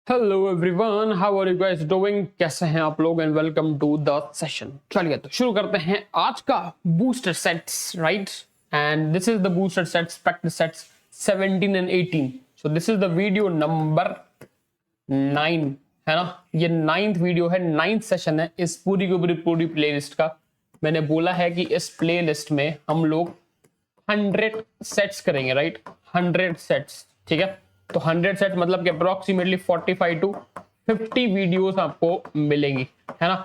Hello everyone, how are you guys doing? कैसे हैं आप लोग? And welcome to the session. चलिए तो शुरू करते हैं आज का booster sets, right? And this is the booster sets, practice sets 17 and 18। So this is the video number 9, है ना? ये 9th वीडियो है, 9th सेशन है इस पूरी की पूरी प्लेलिस्ट का। मैंने बोला है कि इस प्लेलिस्ट में हम लोग 100 सेट्स करेंगे, राइट? 100 सेट्स, ठीक है? तो 100 सेट मतलब कि अप्रोक्सीमेटली 45 टू 50 वीडियोस आपको मिलेंगी, है ना?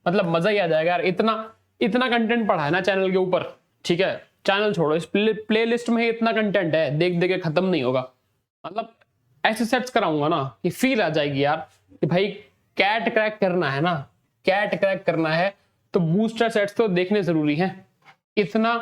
मतलब मजा ही आ जाएगा यार। इतना इतना कंटेंट पड़ा है ना चैनल के ऊपर, ठीक है? चैनल छोड़ो, इस प्लेलिस्ट में ही इतना कंटेंट है, देख देख के खत्म नहीं होगा। मतलब ऐसे सेट्स कराऊंगा ना कि फील आ जाएगी यार कि भाई कैट क्रैक करना है ना, कैट क्रैक करना है तो बूस्टर सेट्स तो देखने जरूरी है। इतना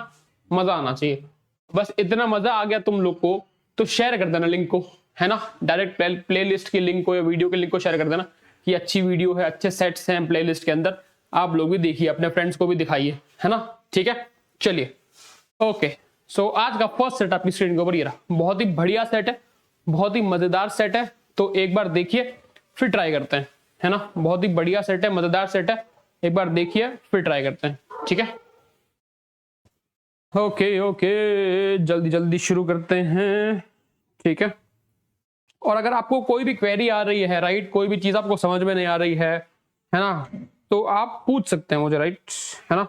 मजा आना चाहिए। बस इतना मजा आ गया तुम लोग को तो शेयर कर देना लिंक को, है ना? डायरेक्ट प्लेलिस्ट की लिंक को या वीडियो के लिंक को शेयर कर देना कि अच्छी वीडियो है, अच्छे सेट्स हैं प्लेलिस्ट के अंदर। आप लोग भी देखिए, अपने फ्रेंड्स को भी दिखाइए, है ना? ठीक है, चलिए। ओके, सो आज का फर्स्ट सेट आपकी स्क्रीन के ऊपर ये रहा। बहुत ही बढ़िया सेट है, बहुत ही मजेदार सेट है। तो एक बार देखिए फिर ट्राई करते हैं, है ना? बहुत ही बढ़िया सेट है, मजेदार सेट है। एक बार देखिए फिर ट्राई करते हैं, ठीक है? ओके ओके, जल्दी जल्दी शुरू करते हैं, ठीक है? और अगर आपको कोई भी क्वेरी आ रही है, राइट, कोई भी चीज आपको समझ में नहीं आ रही है ना, तो आप पूछ सकते हैं मुझे, राइट, है ना?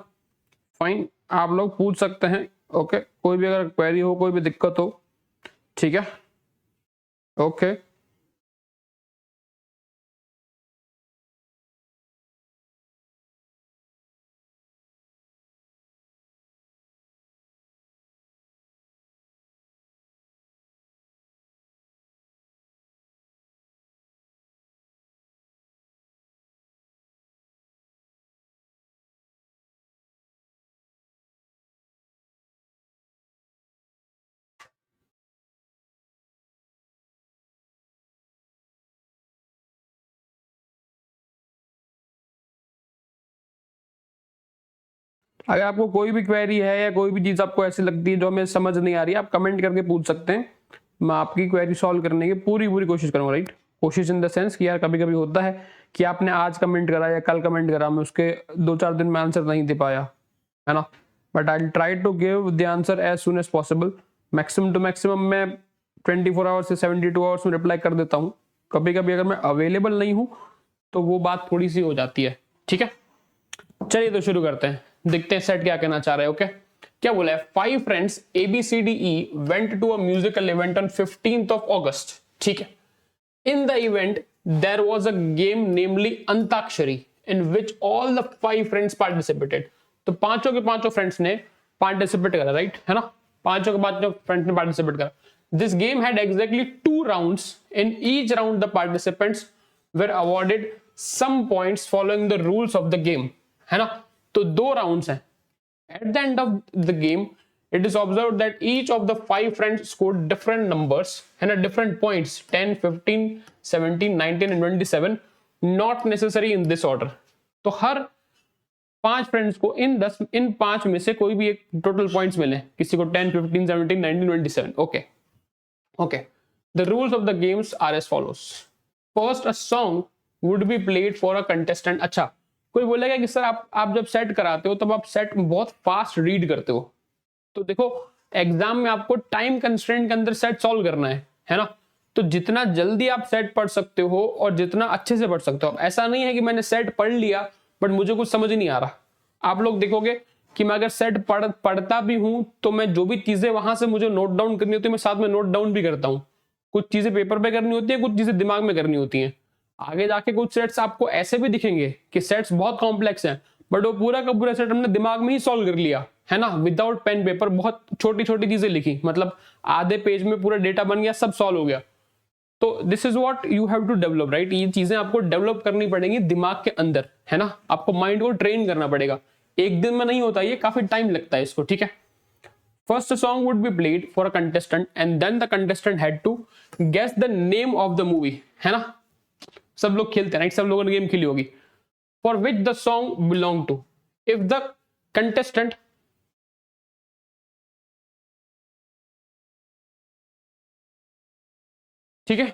फाइन, आप लोग पूछ सकते हैं। ओके, कोई भी अगर क्वेरी हो, कोई भी दिक्कत हो, ठीक है? ओके, अगर आपको कोई भी क्वेरी है या कोई भी चीज आपको ऐसी लगती है जो हमें समझ नहीं आ रही है, आप कमेंट करके पूछ सकते हैं। मैं आपकी क्वेरी सॉल्व करने की पूरी पूरी कोशिश करूंगा, राइट? कोशिश इन द सेंस कि यार कभी कभी होता है कि आपने आज कमेंट करा या कल कमेंट करा, मैं उसके 2-4 दिन में आंसर नहीं दे पाया, है ना? But I try to give the answer as soon as possible. Maximum to maximum मैं 24 आवर्स से 72 आवर्स में रिप्लाई कर देता हूँ। कभी कभी अगर मैं अवेलेबल नहीं हूँ तो वो बात थोड़ी सी हो जाती है, ठीक है? चलिए तो शुरू करते हैं, देखते हैं सेट क्या कहना चाह रहे हैं। ओके, क्या बोला है? 5 friends ABCDE went to a musical event on 15th of August, ठीक है? In the event, there was a game namely Antakshari in which all the 5 friends participated. तो पांचों के पांचों फ्रेंड्स ने पार्टिसिपेट करा, राइट, है ना? पांचों के पांचों फ्रेंड्स ने पार्टिसिपेट करा। This game had exactly 2 rounds. In each round the participants were awarded some points following the rules of the game, है ना? तो 2 राउंड्स हैं। At the end of the game, it is observed that each of the 5 friends scored different numbers and at different points 10, 15, 17, 19 and 27, not necessary in this order. तो हर 5 friends को इन 5 में से कोई भी एक टोटल पॉइंट्स मिले, किसी को 10, 15, 17, 19, 27। Okay okay, the rules of the games are as follows. First, a song would be played for a contestant. अच्छा, कोई बोलेगा कि सर आप जब सेट कराते हो तब आप सेट बहुत फास्ट रीड करते हो। तो देखो, एग्जाम में आपको टाइम कंस्ट्रेंट के अंदर सेट सॉल्व करना है ना? तो जितना जल्दी आप सेट पढ़ सकते हो और जितना अच्छे से पढ़ सकते हो। ऐसा नहीं है कि मैंने सेट पढ़ लिया बट मुझे कुछ समझ नहीं आ रहा। आप लोग देखोगे कि मैं अगर सेट पढ़ता भी हूं तो मैं जो भी चीजें वहां से मुझे नोट डाउन करनी होती है, मैं साथ में नोट डाउन भी करता हूं। कुछ चीजें पेपर पे करनी होती है, कुछ चीजें दिमाग में करनी होती हैं। आगे जाके कुछ सेट्स आपको ऐसे भी दिखेंगे कि सेट्स बहुत कॉम्प्लेक्स हैं बट वो पूरा का पूरा सेट हमने दिमाग में ही सॉल्व कर लिया, है ना? विदाउट पेन पेपर, बहुत छोटी छोटी चीजें लिखी, मतलब आधे पेज में पूरा डेटा बन गया, सब सॉल्व हो गया। तो this is what you have to develop, right? ये चीजें आपको डेवलप करनी पड़ेंगी दिमाग के अंदर, है ना? आपको माइंड को ट्रेन करना पड़ेगा। एक दिन में नहीं होता, ये काफी टाइम लगता है इसको, ठीक है? First song would be played for a contestant and then the contestant had to guess the name of the movie, है ना? सब लोग खेलते हैं, राइट? सब लोगों ने गेम खेली होगी। For which the song belong to. If the contestant, ठीक है,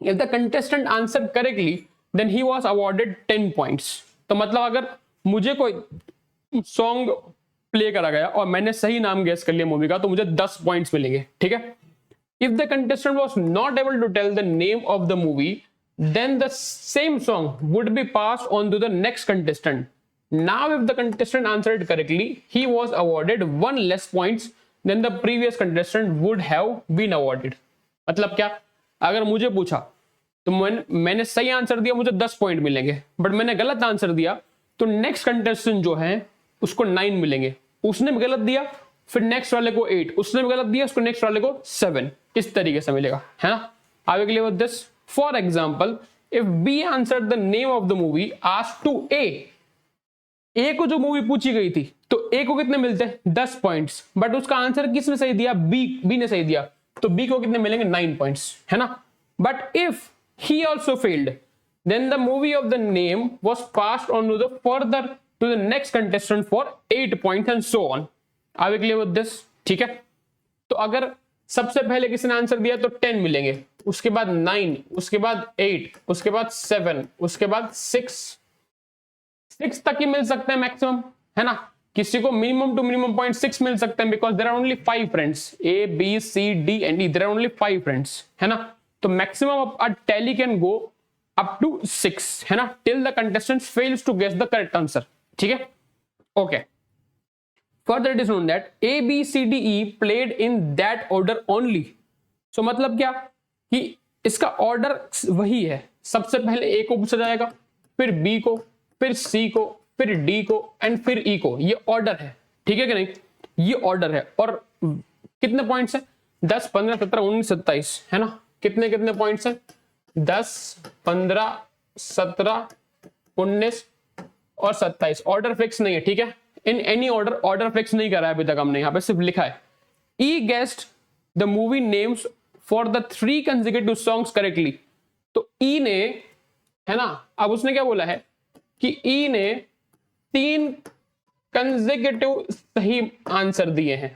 if the contestant answer correctly then he was awarded 10 points. तो मतलब अगर मुझे कोई सॉन्ग प्ले करा गया और मैंने सही नाम गेस कर लिया मूवी का तो मुझे 10 पॉइंट्स मिलेंगे, ठीक है। If the contestant was not able to tell the name of the movie then the same song would be passed on to the next contestant. Now if the contestant answered correctly, he was awarded 1 less points than the previous contestant would have been awarded. मतलब क्या, अगर मुझे पूछा तो मैंने सही answer दिया, मुझे 10 पॉइंट मिलेंगे, बट मैंने गलत आंसर दिया तो नेक्स्ट कंटेस्टेंट जो है उसको 9 मिलेंगे। उसने भी गलत दिया, फिर नेक्स्ट वाले को 8, उसने भी गलत दिया, उसको नेक्स्ट वाले को 7, इस तरीके से मिलेगा, है ना। आगे के लिए with this, for example if B answered the name of the movie asked to A को जो मूवी पूछी गई थी तो A को कितने मिलते हैं 10 पॉइंट्स, बट उसका आंसर किसने सही दिया, B ने सही दिया, तो B को कितने मिलेंगे 9 पॉइंट्स, है ना। But if he also failed then the movie of the name was passed on to the further to the next contestant for 8 points and so on. Are we clear with this? ठीक है। तो अगर सबसे पहले किसी ने answer दिया तो 10 मिलेंगे, उसके बाद 9, उसके बाद 8, उसके बाद 7, उसके बाद 6 तक ही मिल सकते हैं मैक्सिमम, है ना। किसी को मिनिमम टू मिनिमम पॉइंट 6 मिल सकते हैं because there are only 5 friends, A B C D and E, there are only 5 friends, है ना। तो maximum a tally can go up to 6, है ना, till the contestant fails to guess the correct answer, ठीक है। Okay, further it is known that A B C D E played in that order only. So मतलब क्या कि इसका order वही है, सबसे पहले A को पूछा जाएगा, फिर B को, फिर C को, फिर D को एंड फिर E को, ये ऑर्डर है, ठीक है कि नहीं, ये ऑर्डर है। और कितने पॉइंट्स है 10 15 17 19 27, है ना। कितने कितने पॉइंट्स है 10 15 17 19 और 27, ऑर्डर फिक्स नहीं है, ठीक है। इन एनी ऑर्डर फिक्स नहीं करा है अभी तक हमने, यहां पे सिर्फ लिखा है E guessed the movie names for the 3 consecutive songs correctly. तो ई ने, है ना, अब उसने क्या बोला है कि ई ने 3 कंसेक्यूटिव सही आंसर दिए हैं,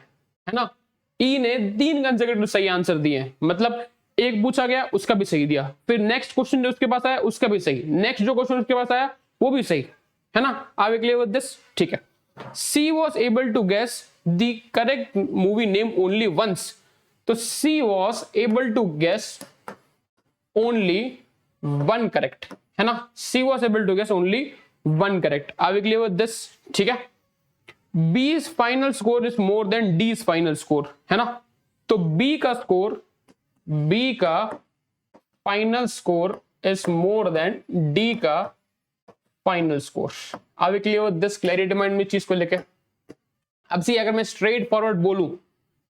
है ना। ई ने 3 कंसेक्यूटिव सही आंसर दिए हैं, मतलब एक पूछा गया उसका भी सही दिया, फिर नेक्स्ट क्वेश्चन जो उसके पास आया उसका भी सही, नेक्स्ट जो क्वेश्चन उसके पास आया वो भी सही, है ना। Are we clear with this? ठीक है। C was able to guess the correct movie name only once. तो C was able to guess only one correct, है ना। C was able to guess only one correct. Are we clear with this? ठीक है। B's final score is more than D's final score, है ना। तो B का final score is more than D का final score. Are we clear with this? Clarity mind में चीज को लेके। अब सी अगर मैं स्ट्रेट फॉरवर्ड बोलूं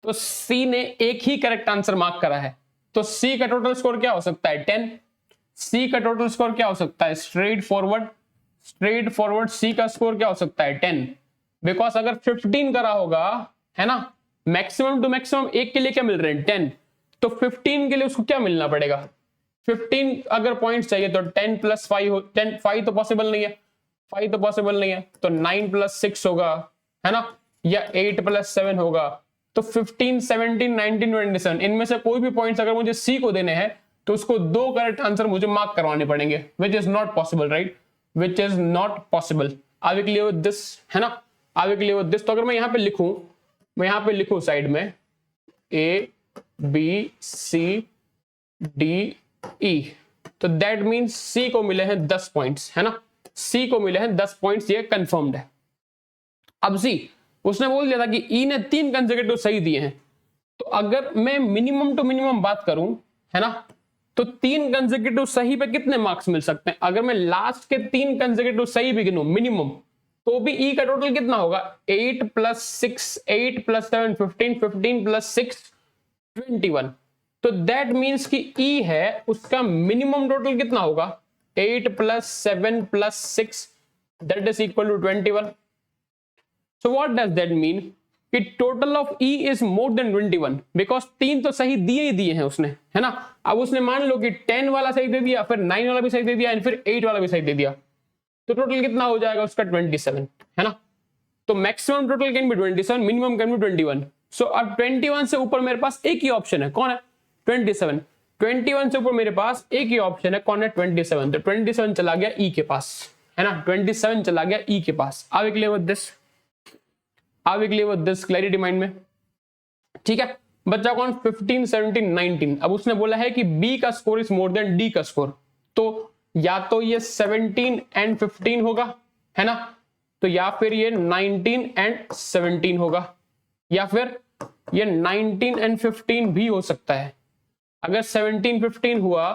तो सी ने एक ही करेक्ट आंसर मार्क करा है, तो सी का टोटल स्कोर क्या हो सकता है 10। सी का टोटल स्कोर क्या हो सकता है स्ट्रेट फॉरवर्ड सी का स्कोर क्या हो सकता है 10, बिकॉज अगर 15 करा होगा, है ना, मैक्सिमम टू मैक्सिमम एक के लिए क्या मिल रहे हैं 10, तो 15 के लिए उसको क्या मिलना पड़ेगा 15 अगर पॉइंट्स चाहिए तो 10 + 5 हो, 5 तो पॉसिबल नहीं है, 5 तो पॉसिबल नहीं है, तो 9 + 6 होगा, है ना, या 8 + 7 होगा। तो 15 17 19 27 इनमें से कोई भी पॉइंट्स अगर मुझे सी को देने हैं तो उसको 2 करेक्ट आंसर मुझे मार्क करवाने पड़ेंगे, which is not possible, right, which is not possible. Are we clear with this? है ना, are we clear with this? तो अगर मैं यहां पे लिखूं साइड में A B C D E, तो दैट मींस C को मिले हैं 10 पॉइंट्स, है ना, C को मिले हैं 10 पॉइंट्स, ये कंफर्म्ड है। अब C उसने बोल दिया था कि E ने 3 कंसेक्यूटिव सही दिए हैं, तो अगर मैं मिनिमम टू मिनिमम बात करूं, है ना, तो 3 कंसेक्यूटिव सही पे कितने मार्क्स मिल सकते हैं। अगर मैं लास्ट के 3 कंसेक्यूटिव सही भी गिनूं मिनिमम, तो भी E का टोटल कितना होगा 8 + 6 8 + 7 15 15 + 6 21। तो दैट मींस कि E है उसका मिनिमम टोटल कितना होगा 8 + 7 + 6 that is equal to 21। So what does that mean कि total of E is more than 21, because 3 तो सही दिए ही दिए हैं उसने, है ना। अब उसने मान लो कि 10 वाला सही दे दिया, फिर 9 वाला भी सही दे दिया एंड फिर 8 वाला भी सही दे दिया, तो टोटल कितना हो जाएगा उसका 27, है ना। तो maximum total can be 27, minimum can be 21। सो अब 21 से ऊपर मेरे पास एक ही ऑप्शन है, कौन है 27। 21 से ऊपर मेरे पास एक ही ऑप्शन है, कौन है? 27। तो 27 चला गया ई के पास, है ना, 27 चला गया ई के पास। Are we clear with this? Are we clear with this? Clarity mind में? ठीक है, बच्चा कौन? 15, 17, 19। अब उसने बोला है कि बी का score is more then D का स्कोर, तो या तो ये 17 एंड 15 होगा, है ना, तो या फिर ये 19 एंड 17 होगा, या फिर ये 19 एंड 15 भी हो सकता है। अगर 17 15 हुआ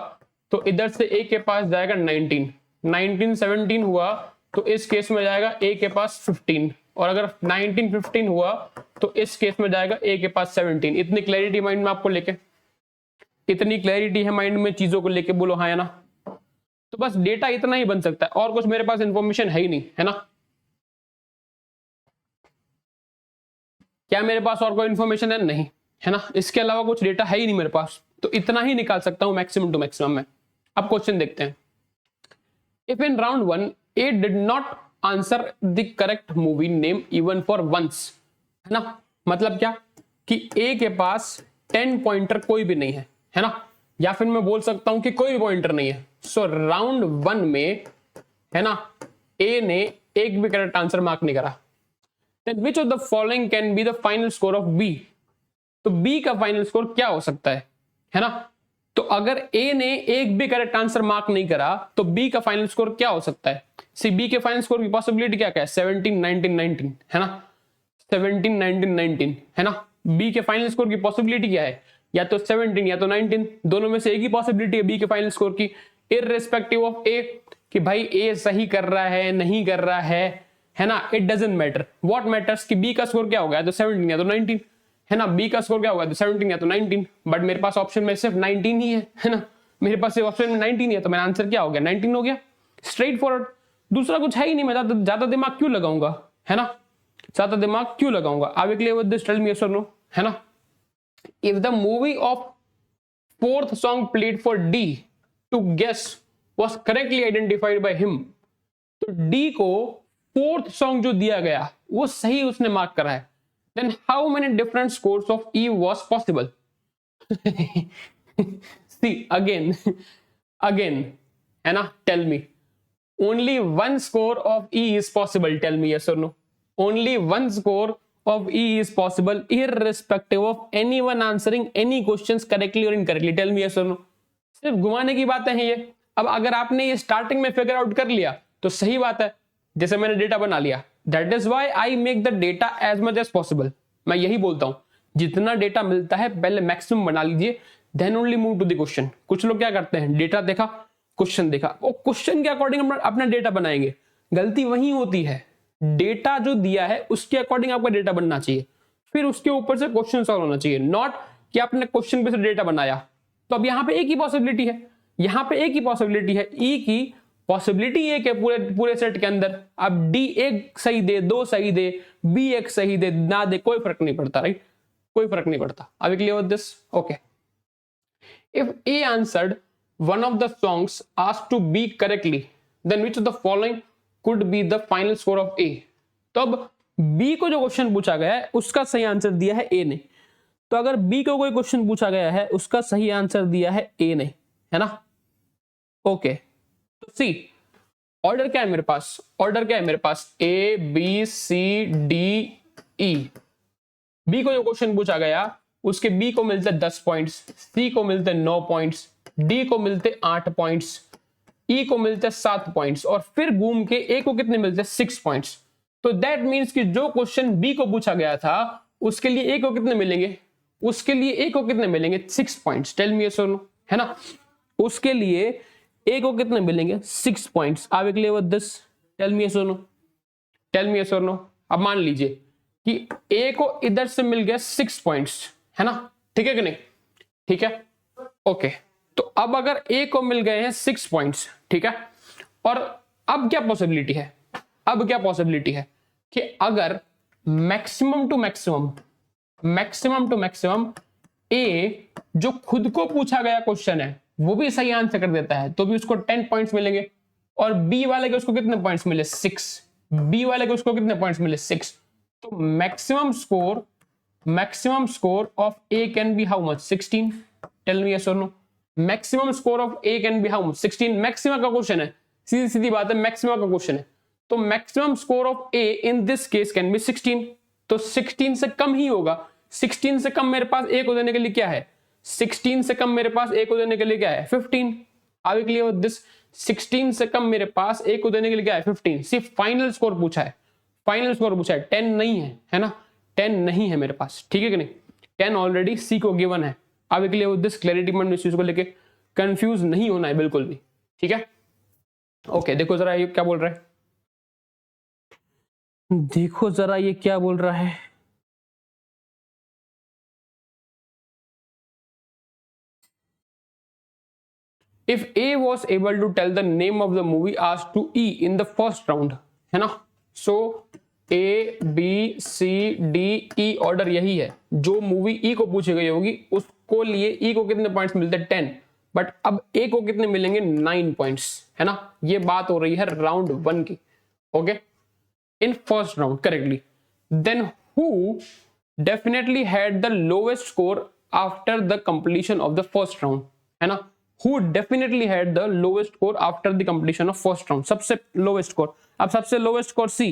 तो इधर से ए के पास जाएगा 19, 19 17 हुआ तो इस केस में जाएगा ए के पास 15, और अगर 19 15 हुआ तो इस केस में जाएगा ए के पास 17। इतनी क्लैरिटी माइंड में आपको लेके, इतनी क्लैरिटी है माइंड में चीजों को लेके, बोलो हाँ या ना? तो बस डेटा इतना ही बन सकता है, और कुछ मेरे पास इंफॉर्मेशन है ही नहीं, है ना? क्या मेरे पास और कोई इंफॉर्मेशन है? नहीं, है ना, इसके अलावा कुछ डेटा है ही नहीं मेरे पास, तो इतना ही निकाल सकता हूं मैक्सिमम टू मैक्सिमम में। अब क्वेश्चन देखते हैं। If in round 1 A did not answer the correct movie name even for once, है ना, मतलब क्या कि ए के पास 10 पॉइंटर कोई भी नहीं है ना, या फिर मैं बोल सकता हूं कि कोई भी पॉइंटर नहीं है। सो राउंड 1 में, है ना, ए ने एक भी करेक्ट आंसर मार्क नहीं करा। Then which of the following can be the final score of B? तो B का फाइनल स्कोर क्या हो सकता है ना? तो अगर A ने एक भी करेक्ट आंसर मार्क नहीं करा तो B का फाइनल स्कोर क्या हो सकता है? सी B के फाइनल स्कोर की पॉसिबिलिटी क्या क्या है? 17 19 19, है ना, 17 19 19, है ना। B के फाइनल स्कोर की पॉसिबिलिटी क्या है? या तो 17 या तो 19, दोनों में से एक ही पॉसिबिलिटी है B के फाइनल स्कोर की, इररिस्पेक्टिव ऑफ A, कि भाई A सही कर रहा है नहीं कर रहा है ना, it doesn't matter. What matters कि बी का स्कोर क्या हो गया, तो 17 या तो 19, है ना, बी का स्कोर क्या होगा, तो 17 या तो 19। बट मेरे पास ऑप्शन में सिर्फ 19 ही है ना, मेरे पास ऑप्शन में 19 है, तो मेरा आंसर क्या हो गया, 19 हो गया, स्ट्रेट फॉरवर्ड। दूसरा कुछ है ही नहीं, मैं ज्यादा दिमाग क्यों लगाऊंगा, है ना, ज्यादा दिमाग क्यों लगाऊंगा। Are we clear with this? Tell me yes और नो, है ना। If the movie of fourth song played for D to guess was correctly identified by him, तो डी को फोर्थ सॉन्ग जो दिया गया वो सही उसने मार्क करा है, then how many different scores of E was possible? See again है ना, tell me, only one score of E is possible, tell me yes और no, only one score of E is possible irrespective of anyone answering any questions correctly और incorrectly, tell me yes और no. सिर्फ घुमाने की बातें हैं ये। अब अगर आपने ये स्टार्टिंग में फिगर आउट कर लिया तो सही बात है, जैसे मैंने डेटा बना लिया, that is why I make the data as much as possible. मैं यही बोलता हूं, जितना डेटा मिलता है पहले मैक्सिमम बना लीजिए, then only move to the question. कुछ लोग क्या करते हैं, डेटा देखा, क्वेश्चन देखा, वो क्वेश्चन के अकॉर्डिंग अपना डेटा बनाएंगे, गलती वही होती है। डेटा जो दिया है उसके अकॉर्डिंग आपका डेटा बनना चाहिए, फिर उसके ऊपर से क्वेश्चन सॉल्व होना चाहिए, नॉट कि आपने क्वेश्चन पे से डेटा बनाया। तो अब यहाँ पे एक ही पॉसिबिलिटी है, यहाँ पे एक ही पॉसिबिलिटी है, ई की पॉसिबिलिटी एक है पूरे सेट के अंदर। अब डी एक सही दे, दो सही दे, बी एक सही दे ना दे, कोई फर्क नहीं पड़ता, राइट, कोई फर्क नहीं पड़ता। Are we clear with this? Okay. If A answered one of the songs asked to be correctly, then which of the following could be the final score of A? तो अब बी को जो question पूछा गया है उसका सही answer दिया है ए ने, तो अगर बी को कोई क्वेश्चन पूछा गया है उसका सही आंसर दिया है ए ने, है ना, ओके। तो सी ऑर्डर क्या है मेरे पास, ऑर्डर क्या है मेरे पास, A B C D E. B को जो क्वेश्चन पूछा गया उसके बी को मिलते 10 पॉइंट्स, सी को मिलते 9 पॉइंट्स, डी को मिलते 8 पॉइंट्स, ई को मिलते 7 पॉइंट्स, और फिर घूम के ए को कितने मिलते 6 पॉइंट्स। तो दैट मीन्स कि जो क्वेश्चन बी को पूछा गया था उसके लिए ए को कितने मिलेंगे, उसके लिए ए को कितने मिलेंगे 6 पॉइंट्स, टेल मी यस और नो, है ना, उसके लिए ए को कितने मिलेंगे 6 points. Are we clear with this? Tell me yes और नो, टेल मी यस और नो। अब मान लीजिए कि ए को इधर से मिल गया 6 पॉइंट्स, है ना, ठीक है कि नहीं, ठीक है, ओके। तो अब अगर ए को मिल गए हैं 6 पॉइंट्स, ठीक है, और अब क्या पॉसिबिलिटी है, अब क्या पॉसिबिलिटी है कि अगर मैक्सिमम टू मैक्सिमम ए जो खुद को पूछा गया क्वेश्चन है वो भी सही आंसर कर देता है तो भी उसको 10 पॉइंट्स मिलेंगे, और बी वाले के उसको कितने पॉइंट्स मिले 6, बी वाले के उसको कितने पॉइंट्स मिले 6। तो maximum score of A can be how much 16, tell me yes और no, maximum score of A can be how 16, maximum का क्वेश्चन है, सीधी सीधी बात है, मैक्सिमम का क्वेश्चन है, तो maximum score of A in this case can be 16, तो 16 से कम ही होगा। 16 से कम मेरे पास ए को देने के लिए क्या है, 16 से कम मेरे पास ए को देने के लिए क्या है 15। आगे क्लियर विद दिस, 16 से कम मेरे पास ए को देने के लिए क्या है 15। सिर्फ फाइनल स्कोर पूछा है, फाइनल स्कोर पूछा है, 10 नहीं है ना, 10 नहीं है मेरे पास, ठीक है कि नहीं, 10 ऑलरेडी सी को गिवन है। आगे क्लियर विद दिस, क्लैरिटी में इस चीज को लेके कंफ्यूज नहीं होना है बिल्कुल भी, ठीक है। ओके देखो जरा ये क्या बोल रहा है, देखो जरा ये क्या बोल रहा है। If A was able to tell the name of the movie asked to E in the first round, है ना, so A B C D E order यही है, जो मूवी E को पूछी गई होगी उसको लिए E को कितने पॉइंट्स मिलते हैं 10, बट अब A को कितने मिलेंगे 9 पॉइंट्स, है ना, ये बात हो रही है राउंड 1 की। Okay, in first round correctly, then who definitely had the lowest score after the completion of the first round, है ना, who definitely had the lowest score after the completion of first round, सबसे lowest score। अब सबसे lowest score C,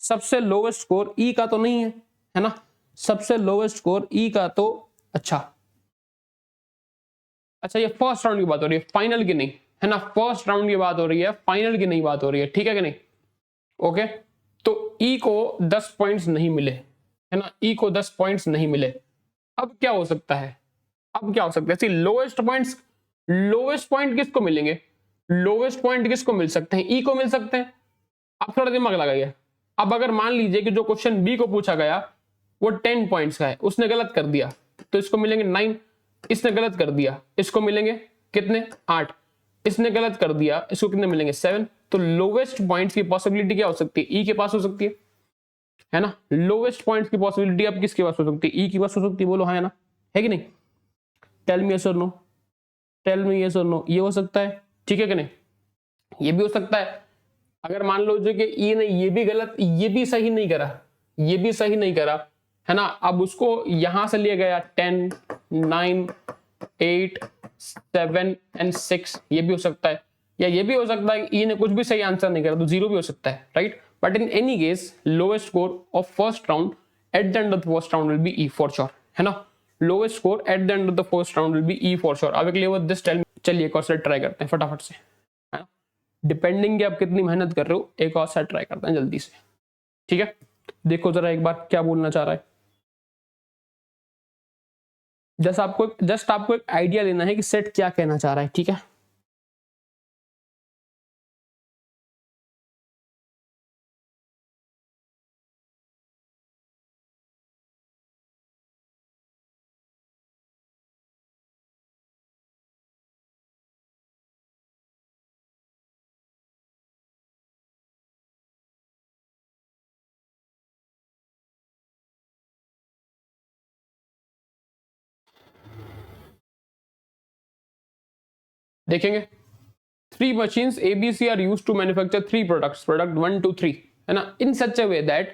सबसे lowest score E का तो नहीं है ना, सबसे lowest score E का तो अच्छा ये फर्स्ट राउंड की बात हो रही है, फाइनल की नहीं, है ना, फर्स्ट राउंड की बात हो रही है, फाइनल की नहीं बात हो रही है, ठीक है कि नहीं। ओके, तो E को 10 पॉइंट्स नहीं मिले, है ना, E को 10 पॉइंट्स नहीं मिले। अब क्या हो सकता है, अब क्या हो सकता है, लोवेस्ट पॉइंट्स, लोवेस्ट पॉइंट किसको मिलेंगे, लोवेस्ट पॉइंट किसको मिल सकते हैं, ई को मिल सकते हैं। अब थोड़ा दिमाग लगाइए, अब अगर मान लीजिए कि जो क्वेश्चन बी को पूछा गया वो 10 पॉइंट्स का है, उसने गलत कर दिया तो इसको मिलेंगे 9, इसने गलत कर दिया इसको मिलेंगे कितने 8, इसने गलत कर दिया इसको कितने मिलेंगे 7। तो लोवेस्ट पॉइंट्स की पॉसिबिलिटी क्या हो सकती है, ई के पास हो सकती है ना, लोवेस्ट पॉइंट्स की पॉसिबिलिटी अब किसके पास हो सकती है, ई के पास हो सकती है, बोलो हाँ है ना, है कि नहीं, टेल मी यस और नो, टेल मी यस और नो, ये हो सकता है, ठीक है कि नहीं, ये भी हो सकता है। अगर मान लो जो कि ई ने ये भी गलत, ये भी सही नहीं करा, ये भी सही नहीं करा, है ना, अब उसको यहां से लिया गया 10 9 8 7 एंड 6, ये भी हो सकता है, या ये भी हो सकता है ई ने कुछ भी सही आंसर नहीं करा तो 0 भी हो सकता है, right. But in any case lowest score of first round at the end of the first round will be E for sure, है ना, lowest score at the end of the first round will be E for sure. अब clear with this, tell, चलिए एक और set try करते हैं फटाफट से, है ना, डिपेंडिंग कि आप कितनी मेहनत कर रहे हो, एक और सेट ट्राई करते हैं जल्दी से, ठीक है। देखो जरा एक बार क्या बोलना चाह रहा है, जस्ट आपको एक आइडिया लेना है कि सेट क्या कहना चाह रहा है, ठीक है। देखेंगे, 3 machines ABC are used to manufacture 3 products, product 1 to 3, है ना, in such a way that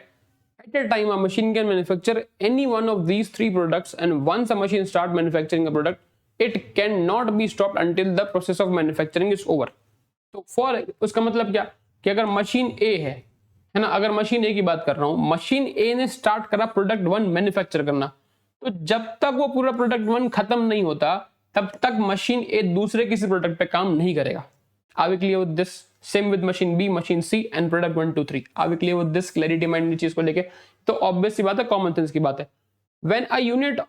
at a time a machine can manufacture any one of these 3 products, and once a machine start manufacturing a product it cannot be stopped until the process of manufacturing is over। तो for उसका मतलब क्या कि अगर machine ए है ना, अगर machine ए की बात कर रहा हूं, मशीन ए ने स्टार्ट करा प्रोडक्ट 1 मैन्युफैक्चर करना, तो जब तक वो पूरा प्रोडक्ट 1 खत्म नहीं होता तब तक मशीन ए दूसरे किसी प्रोडक्ट पे काम नहीं करेगा। Are we clear with this, same with machine B, machine C and product 1 2 3। Are we clear with this, clarity mind चीज को लेके, तो ऑब्वियस सी बात है, कॉमन सेंस की बात है। When a unit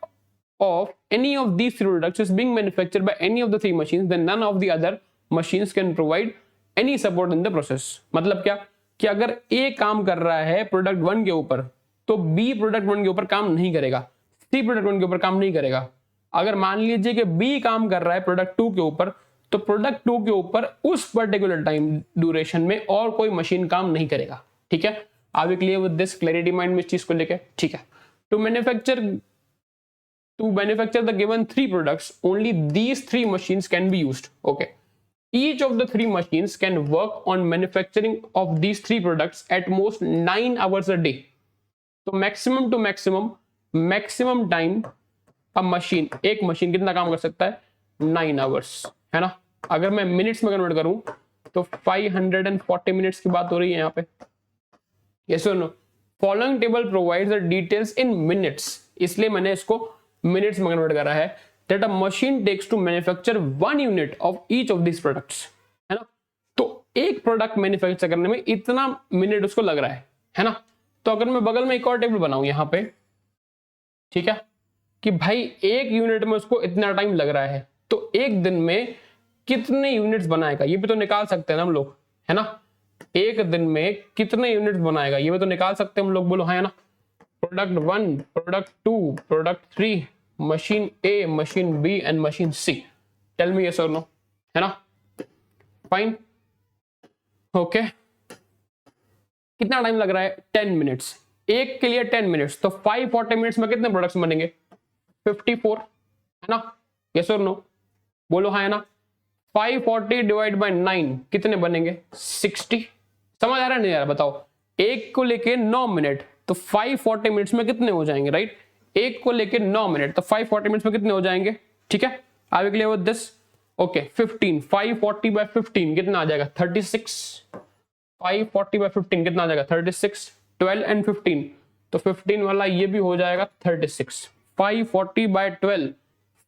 of any of these 3 products is being manufactured by any of the 3 machines, then none of the other machines can provide any support in the process। मतलब क्या कि अगर A काम कर रहा है प्रोडक्ट 1 के ऊपर तो B प्रोडक्ट 1 के ऊपर काम नहीं करेगा, C प्रोडक्ट 1 के ऊपर काम नहीं करेगा। अगर मान लीजिए कि B काम कर रहा है प्रोडक्ट 2 के ऊपर, तो प्रोडक्ट 2 के ऊपर उस पर्टिकुलर टाइम ड्यूरेशन में और कोई मशीन काम नहीं करेगा, ठीक है। Are we clear with this, clarity mind में इस चीज को लेके, ठीक है। To manufacture the given 3 products, only these 3 machines can be used, okay। Each of the 3 machines can work on manufacturing of these 3 products at most 9 hours a day। तो maximum to maximum time a machine, एक machine कितना काम कर सकता है 9 hours, है ना। अगर मैं मिनट्स में कन्वर्ट करूं तो 540 मिनट्स की बात हो रही है यहाँ पे। यस और no? Following table provides the details in minutes, इसलिए मैंने इसको मिनट्स में कन्वर्ट करा है। That a machine takes to manufacture 1 unit of each of this products, है ना। तो एक प्रोडक्ट मैन्युफैक्चर करने में इतना मिनट उसको लग रहा है ना। तो अगर मैं बगल में एक और टेबल बनाऊं यहाँ पे, ठीक है, कि भाई एक यूनिट में उसको इतना टाइम लग रहा है, तो एक दिन में कितने यूनिट्स बनाएगा ये भी तो निकाल सकते हैं ना हम लोग, है ना। एक दिन में कितने यूनिट्स बनाएगा ये भी तो निकाल सकते हैं हम लोग, बोलो हाँ, है ना। Product 1, product 2, product 3, machine A, machine B and machine C. Tell me yes और नो, है ना। Fine, okay. कितना टाइम लग रहा है? 10 मिनट्स, एक के लिए 10 मिनट्स, तो 540 मिनट्स में कितने प्रोडक्ट्स बनेंगे? 54, है ना। यस और नो, बोलो हाँ, है ना। 540 डिवाइड बाय 9 कितने बनेंगे? 60। समझ आ रहा है नहीं आ रहा बताओ? एक को लेके 9 मिनट, तो 540 मिनट्स में कितने हो जाएंगे, राइट। एक को लेके 9 मिनट, तो 540 मिनट्स में कितने हो जाएंगे? ठीक है, are we clear with this? Okay, 15, 540 by 15 कितना आ जाएगा? 36। 540 बाय 15 कितना आ जाएगा? 36। 12 एंड 15, तो 15 वाला ये भी हो जाएगा 36। 540 बाय 12,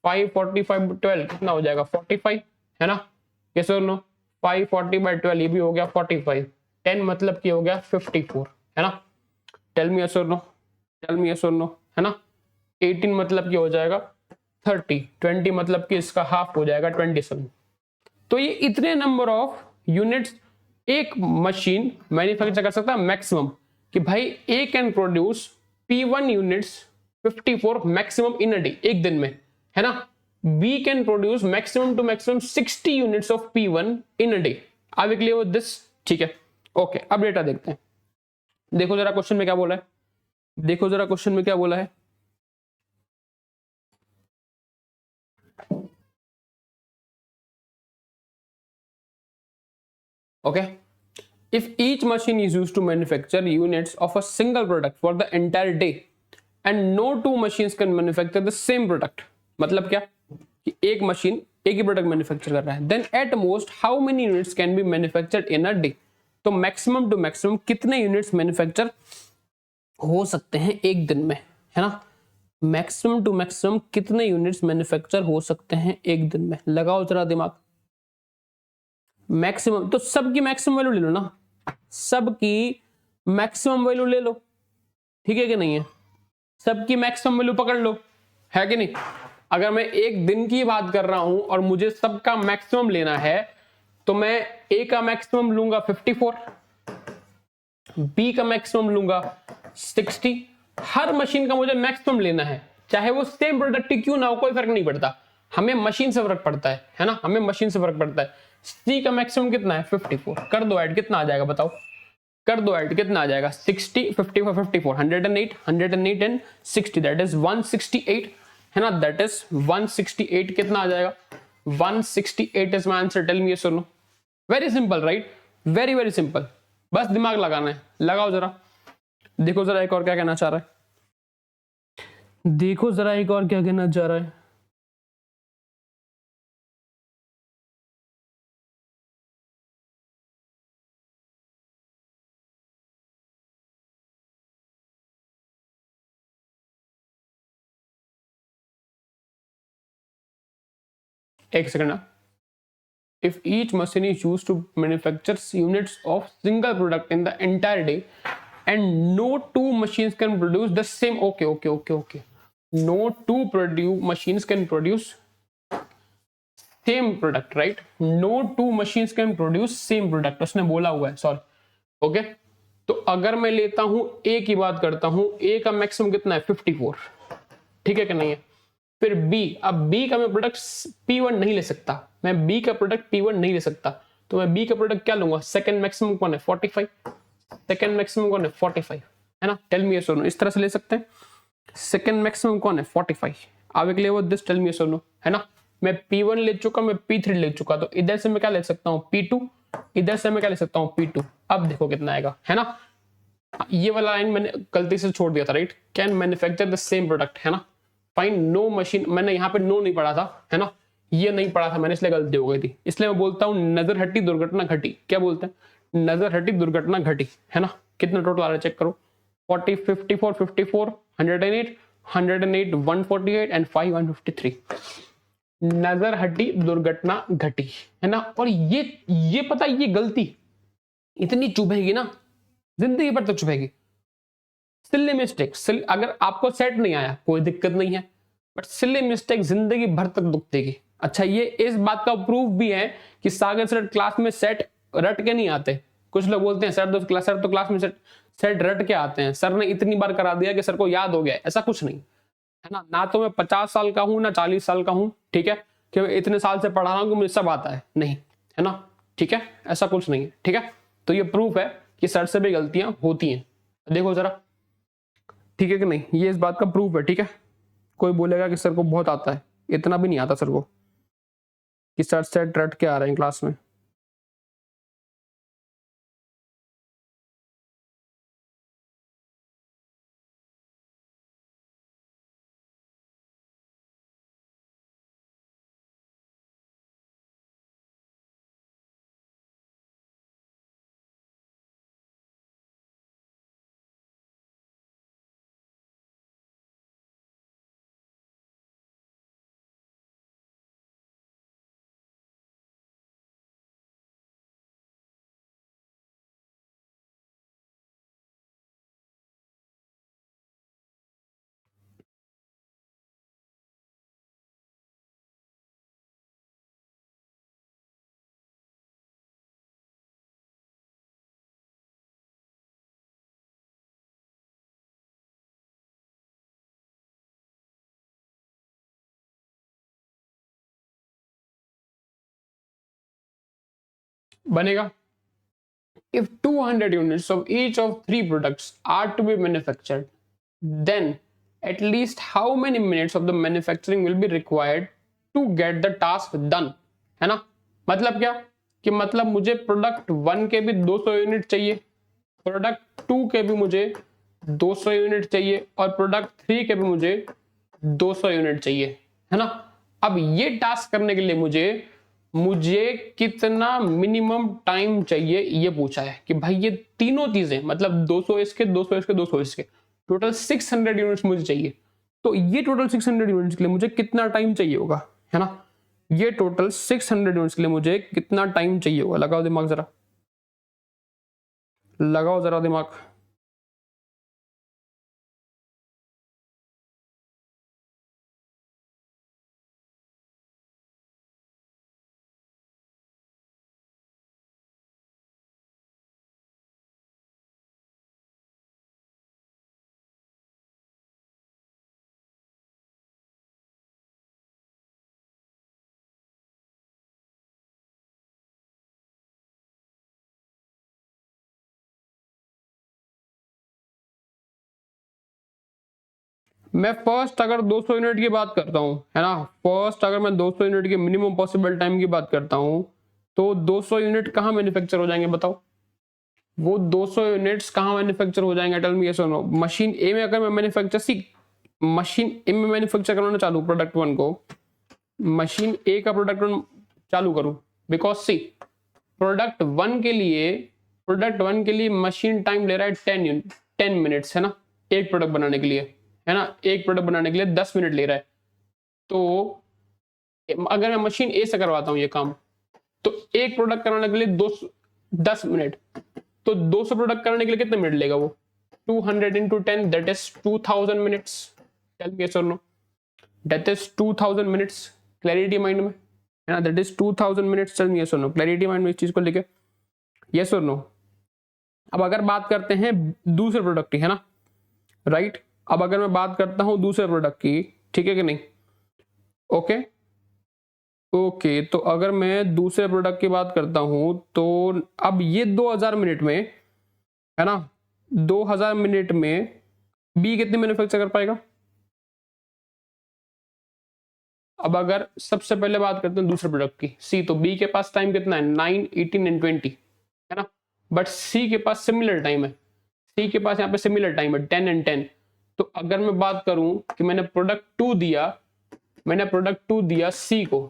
545 12 कितना हो जाएगा? 45, है ना। यस और नो? 540 बाय 12 ये भी हो गया 45। 10 मतलब कि हो गया 54, है ना। टेल मी यस और नो, टेल मी यस और नो, है ना। 18 मतलब कि हो जाएगा 30, 20 मतलब कि इसका हाफ हो जाएगा 27। तो ये इतने नंबर ऑफ यूनिट्स एक मशीन मैन्युफैक्चर कर सकता है मैक्सिमम, कि भाई A can produce P1 units 54 maximum in a day, एक दिन में, है ना। B can produce maximum to maximum 60 units of P1 in a day. Are we clear with this? ठीक है, ओके। अब डेटा देखते हैं। देखो जरा क्वेश्चन में क्या बोला है, देखो जरा क्वेश्चन में क्या बोला है। Okay, if each machine is used to manufacture units of a single product for the entire day and no two machines can manufacture the same product, मतलब क्या कि एक मशीन एक ही प्रोडक्ट मैन्युफैक्चर कर रहा है, then at most how many units can be manufactured in a day, तो maximum to maximum कितने यूनिट्स मैन्युफैक्चर हो सकते हैं एक दिन में, है ना। मैक्सिमम टू मैक्सिमम कितने यूनिट्स मैन्युफैक्चर हो सकते हैं एक दिन में, लगाओ जरा दिमाग। मैक्सिमम तो सबकी मैक्सिमम वैल्यू ले लो ना, सबकी मैक्सिमम वैल्यू ले लो, ठीक है कि नहीं है। सबकी मैक्सिमम वैल्यू पकड़ लो, है कि नहीं। अगर मैं एक दिन की बात कर रहा हूं और मुझे सबका मैक्सिमम लेना है, तो मैं ए का मैक्सिमम लूंगा 54, बी का मैक्सिमम लूंगा 60। हर मशीन का मुझे मैक्सिमम लेना है, चाहे वो सेम प्रोडक्ट क्यों ना हो, कोई फर्क नहीं पड़ता। हमें मशीन से फर्क पड़ता है ना, हमें मशीन से फर्क पड़ता है। सी का मैक्सिमम कितना है? 54। कर दो ऐड, कितना आ जाएगा बताओ, कर दो ऐड, कितना आ जाएगा? 60, 54, 54, 108, 108 एंड 60, दैट इज 168, है ना। दैट इज 168, कितना आ जाएगा? 168 is my answer. Tell me yes और no. Very simple, right, very very simple. बस दिमाग लगाना है, लगाओ जरा। देखो जरा एक और क्या कहना चाह रहा है, देखो जरा एक और क्या कहना चाह रहा है। एक सेकंड ना। If each machine is used to manufacture units of single product in the entire day and no two machines can produce the same, okay, no two machines can produce same product, right? No two machines can produce same product, उसने बोला हुआ है, sorry. Okay, तो अगर मैं लेता हूं ए की बात करता हूं, ए का मैक्सिमम कितना है? 54, ठीक है कि नहीं है। फिर बी, अब बी का मैं प्रोडक्ट P1 नहीं ले सकता, मैं बी का प्रोडक्ट P1 नहीं ले सकता, तो मैं बी का प्रोडक्ट क्या लूंगा? सेकंड मैक्सिमम कौन है? 45। सेकंड मैक्सिमम कौन है? 45, है ना। टेल मी यस और नो, इस तरह से ले सकते हैं। सेकंड मैक्सिमम कौन है? 45। आगे के लिए वो दिस, टेल मी यस और नो, है ना। मैं P1 ले चुका, मैं P3 ले चुका, तो इधर से मैं क्या ले सकता हूँ? P2, इधर से मैं क्या ले सकता हूँ? P2। अब देखो कितना आएगा, है ना। ये वाला लाइन मैंने गलती से छोड़ दिया था, right. Can manufacture the same product, है ना। फाइन, नो मशीन, मैंने यहाँ पे नो नहीं पढ़ा था, है ना। ये नहीं पढ़ा था मैंने, इसलिए गलती हो गई थी। इसलिए मैं बोलता हूँ नजर हटी दुर्घटना घटी। क्या बोलते हैं? नजर हटी दुर्घटना घटी, है ना। कितना टोटल आ रहा है चेक करो, 40, 54, 54, 108, 108, 148 एंड 5, 153। नजर हटी दुर्घटना घटी, है ना। और ये पता, ये गलती इतनी चुभेगी ना, जिंदगी भर तक चुभेगी। सिली मिस्टेक, अगर आपको सेट नहीं आया कोई दिक्कत नहीं है, बट सिली मिस्टेक जिंदगी भर तक दुख देगी। अच्छा, ये इस बात का प्रूफ भी है कि सागर सर क्लास में सेट रट के नहीं आते। कुछ लोग बोलते हैं सर तो क्लास में सेट रट के आते हैं, सर ने इतनी बार करा दिया कि सर को याद हो गया। ऐसा कुछ नहीं है ना। ना तो मैं 50 साल का हूं ना 40 साल का हूं, ठीक है, कि मैं इतने साल से पढ़ा रहा हूं कि मुझे सब आता है, नहीं, है ना। ठीक है, ऐसा कुछ नहीं है, ठीक है। तो ये प्रूफ है कि सर से भी गलतियां होती हैं, देखो जरा, ठीक है कि नहीं। ये इस बात का प्रूफ है, ठीक है। कोई बोलेगा कि सर को बहुत आता है, इतना भी नहीं आता सर को कि सर सेट रट के आ रहे हैं क्लास में। बनेगा। If 200 units of each of three products are to be manufactured, then at least how many minutes of the manufacturing will be required to get the task done, है ना। मतलब क्या कि मतलब मुझे प्रोडक्ट 1 के भी 200 यूनिट चाहिए, प्रोडक्ट 2 के भी मुझे 200 यूनिट चाहिए और प्रोडक्ट 3 के भी मुझे 200 यूनिट चाहिए, है ना। अब ये टास्क करने के लिए मुझे कितना मिनिमम टाइम चाहिए ये पूछा है कि भाई ये तीनों चीजें, मतलब 200 इसके 200 इसके 200 इसके, टोटल 600 यूनिट्स मुझे चाहिए। तो ये टोटल 600 यूनिट्स के लिए मुझे कितना टाइम चाहिए होगा, है ना। ये टोटल 600 यूनिट्स के लिए मुझे कितना टाइम चाहिए होगा, लगाओ दिमाग जरा, लगाओ जरा दिमाग। मैं फर्स्ट अगर 200 यूनिट की बात करता हूं, है ना, फर्स्ट अगर मैं 200 यूनिट के मिनिमम पॉसिबल टाइम की बात करता हूं, तो 200 यूनिट कहां मैन्युफैक्चर हो जाएंगे बताओ। वो 200 यूनिट्स कहां मैन्युफैक्चर हो जाएंगे, टेल मी यस और नो। मशीन ए में अगर मैं मशीन ए में मैन्युफैक्चर करना चालू प्रोडक्ट 1 को, मशीन ए का प्रोडक्ट 1 चालू करूं, बिकॉज सी प्रोडक्ट 1 के लिए मशीन टाइम ले रहा है 10 मिनट्स, है ना, एक प्रोडक्ट बनाने के लिए, है ना, एक प्रोडक्ट बनाने के लिए 10 मिनट ले रहा है। तो अगर मैं मशीन ए से करवाता हूं ये काम, तो एक प्रोडक्ट कराने के लिए 10 मिनट, तो 200 प्रोडक्ट करने के लिए कितने मिनट लेगा वो, 200 into 10, that is 2000 minutes. Tell me yes और no, that is 2000 minutes. Clarity mind में, है ना, that is 2000 minutes. Tell me yes और नो, क्लैरिटी माइंड में इस चीज को लेके, यस और नो। अब अगर बात करते हैं दूसरे प्रोडक्ट की, है ना, राइट। अब अगर मैं बात करता हूं दूसरे प्रोडक्ट की, ठीक है कि नहीं, ओके ओके। तो अगर मैं दूसरे प्रोडक्ट की बात करता हूं, तो अब ये 2000 मिनट में, है ना, 2000 मिनट में बी कितनी मैन्युफैक्चर कर पाएगा। अब अगर सबसे पहले बात करते हैं दूसरे प्रोडक्ट की, सी, तो बी के पास टाइम कितना है, 9, 18 एंड 20, है ना। बट सी के पास सिमिलर टाइम है, सी के पास यहाँ पे सिमिलर टाइम है 10 एंड 10। तो अगर मैं बात करूं कि मैंने प्रोडक्ट 2 दिया सी को,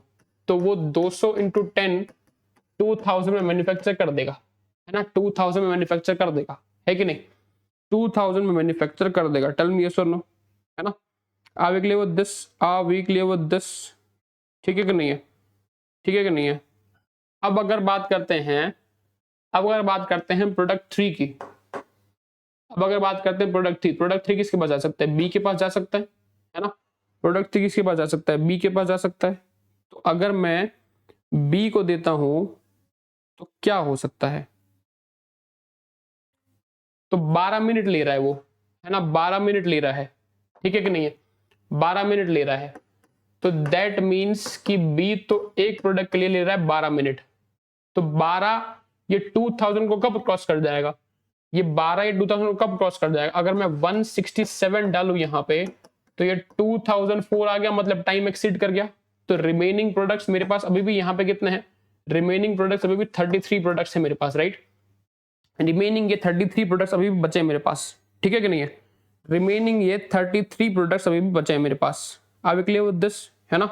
तो वो 200 इंटू 10 2000 में मैन्युफैक्चर कर देगा, है ना, 2000 में मैन्युफैक्चर कर देगा, है कि नहीं, 2000 में मैन्युफैक्चर कर देगा। टेल मी यस और नो, है ना। Are we clear with this, are we clear with this, ठीक है कि नहीं है, ठीक है कि नहीं है। अब अगर बात करते हैं प्रोडक्ट 3 की, अब अगर बात करते हैं प्रोडक्ट थ्री किसके पास जा सकता है, बी के पास जा सकता है ना। प्रोडक्ट 3 किसके पास जा सकता है, बी के पास जा सकता है। तो अगर मैं बी को देता हूं तो क्या हो सकता है, तो 12 मिनट ले रहा है वो, है ना, 12 मिनट ले रहा है, ठीक है कि नहीं है, 12 मिनट ले रहा है। तो दैट मीन्स कि बी तो एक प्रोडक्ट के लिए ले रहा है 12 मिनट, तो 12 ये 2000 को कब क्रॉस कर जाएगा, ये 12 ये 2000 को कब क्रॉस कर जाएगा। अगर मैं 167 डालू यहाँ पे तो ये 2004 आ गया, मतलब टाइम एक्सीड कर गया। तो रिमेनिंग प्रोडक्ट्स मेरे पास अभी भी यहाँ पे कितने हैं, रिमेनिंग प्रोडक्ट्स अभी भी 33 प्रोडक्ट्स है मेरे पास, राइट। रिमेनिंग ये 33 प्रोडक्ट्स अभी भी बचे हैं मेरे पास, ठीक है कि नहीं है, रिमेनिंग ये 33 प्रोडक्ट्स अभी भी बचे हैं मेरे पास। Are we clear with this, है ना,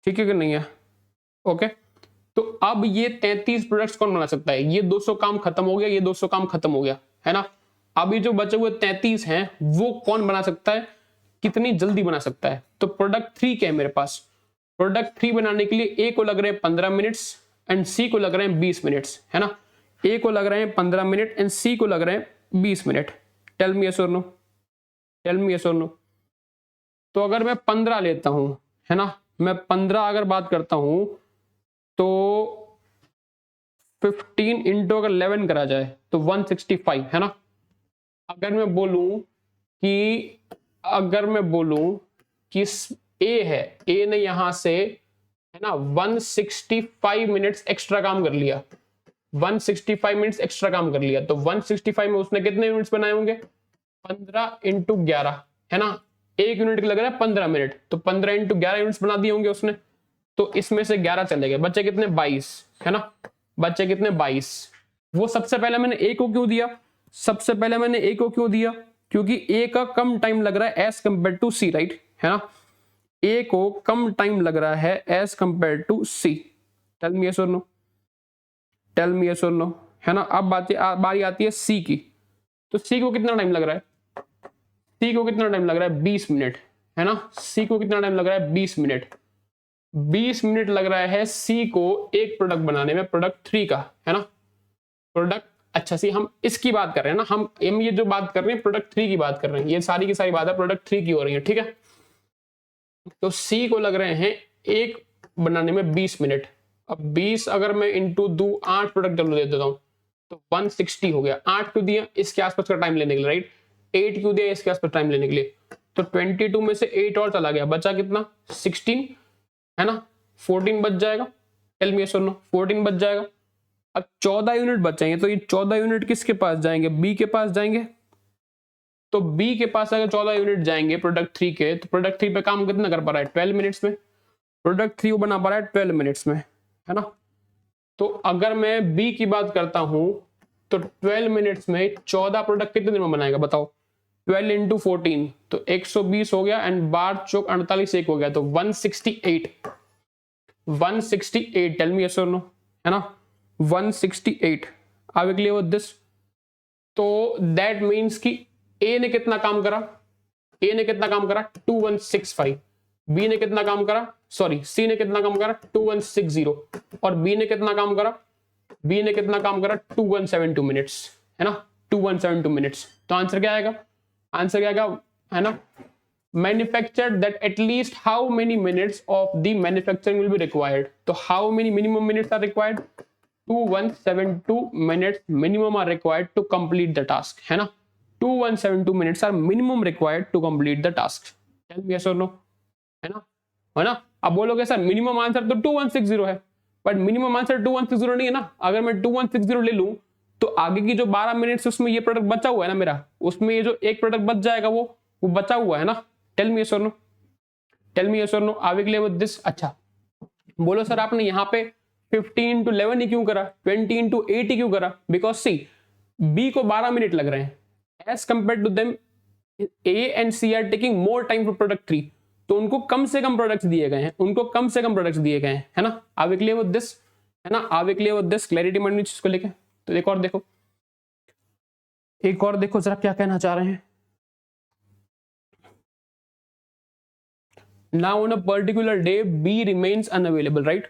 ठीक है कि नहीं है, ओके। तो अब ये 33 प्रोडक्ट्स कौन बना सकता है, ये 200 काम खत्म हो गया, ये 200 काम खत्म हो गया, है ना। अभी जो बचे हुए 33 हैं वो कौन बना सकता है, कितनी जल्दी बना सकता है। तो प्रोडक्ट 3 क्या है मेरे पास, प्रोडक्ट 3 बनाने के लिए ए को लग रहे हैं 15 मिनट्स एंड सी को लग रहे हैं 20 मिनट्स, है ना। ए को लग रहे हैं 15 मिनट एंड सी को लग रहे हैं 20 मिनट। टेल मी यस और नो, टेल मी यस और नो। तो अगर मैं 15 लेता हूं, है ना, मैं 15 अगर बात करता हूं तो 15 इंटू अगर 11 करा जाए तो 165, है ना। अगर मैं बोलूं कि ए है, ए ने यहां से, है ना, 165 मिनट्स एक्स्ट्रा काम कर लिया, 165 मिनट्स एक्स्ट्रा काम कर लिया। तो 165 में उसने कितने यूनिट्स बनाए होंगे, 15 इंटू 11, है ना, एक यूनिट लग रहा है 15 मिनट, तो 15 इंटू 11 यूनिट्स बना दिए होंगे उसने। तो इसमें से 11 चले गए, बच्चे कितने, 22, है ना, बच्चे कितने, 22। वो सबसे पहले मैंने ए को क्यों दिया, सबसे पहले मैंने ए को क्यों दिया, क्योंकि ए का कम टाइम लग रहा है as compare to C, right, है ना। ए को कम टाइम लग रहा है as compare to C. Tell me yes और नो, टेल मी यस और नो, है ना। अब बारी आती है सी की। तो सी को कितना टाइम लग रहा है, सी को कितना टाइम लग रहा है, 20 मिनट, है ना। सी को कितना टाइम लग रहा है, 20 मिनट, 20 मिनट लग रहा है सी को एक प्रोडक्ट बनाने में, प्रोडक्ट 3 का, है ना, प्रोडक्ट। अच्छा सी हम इसकी बात कर रहे हैं ना, हम ये जो बात कर रहे हैं प्रोडक्ट 3 की बात कर रहे हैं, ये सारी की सारी बात है प्रोडक्ट 3 की हो रही है, ठीक है। तो सी को लग रहे हैं एक बनाने में 20 मिनट। अब 20 अगर मैं इंटू दू 8 प्रोडक्ट चलो दे देता हूं तो 160 हो गया। 8 क्यों दिया, इसके आसपास का टाइम लेने के लिए, राइट। 8 क्यों दिया, इसके आसपास टाइम लेने के लिए। तो 22 में से 8 और चला गया, बचा कितना, 16, है ना, 14 बच जाएगा। टेल मी यस और नो, 14 बच जाएगा। अब 14 यूनिट बचेंगे, तो ये 14 यूनिट किसके पास जाएंगे, बी के पास जाएंगे। तो बी के पास अगर 14 यूनिट जाएंगे प्रोडक्ट 3 के, तो प्रोडक्ट 3 पे काम कितना कर पा रहा है, 12 मिनट्स में। प्रोडक्ट 3 बना पा रहा है 12 मिनट्स में, है ना। तो अगर मैं बी की बात करता हूं तो 12 मिनट्स में 14 प्रोडक्ट कितने दिन में बनाएगा बताओ, 12 इंटू 14 तो 120 हो गया एंड 12 चौक 48 एक हो गया, तो 168, 168। टेल मी यस और नो, है ना, 168। Are we clear with this. तो दैट मीन्स कि ए ने कितना काम करा, ए ने कितना काम करा 2165, बी ने कितना काम करा, सॉरी सी ने कितना काम करा 2160, और बी ने कितना काम करा, बी ने कितना काम करा 2172 मिनट्स, है ना, 2172 मिनट्स। तो आंसर क्या आएगा, आंसर क्या आएगा, है ना, manufactured that at least how many minutes of the manufacturing will be required. तो how many minimum minutes are required, 2172 minutes minimum are required to complete the task, है ना, 2172 minutes are minimum required to complete the task. Tell me yes or no, है ना। अब बोलोगे sir minimum answer तो 2160 है, but minimum answer 2160 नहीं है ना। अगर मैं 2160 ले लूं तो आगे की जो 12 मिनट्स उसमें ये प्रोडक्ट बचा हुआ है ना मेरा, उसमें ये जो एक प्रोडक्ट बच जाएगा वो बचा हुआ है ना। टेल मी यस और नो, टेल मी यस और no, are we clear with this. अच्छा बोलो सर आपने यहाँ पे 15 इंटू 11 ही क्यों करा, 20 इंटू 8 ही क्यों करा, बिकॉज सी बी को 12 मिनट लग रहे हैं as compare to them A and C are taking more time for product 3। तो उनको कम से कम प्रोडक्ट्स दिए गए हैं, उनको कम से कम प्रोडक्ट्स दिए गए हैं, है ना। Are we clear with this, है ना, are we clear with this, clarity mind में चीज को लेके। तो एक और देखो, एक और देखो जरा क्या कहना चाह रहे हैं। Now on a particular day B remains unavailable, right?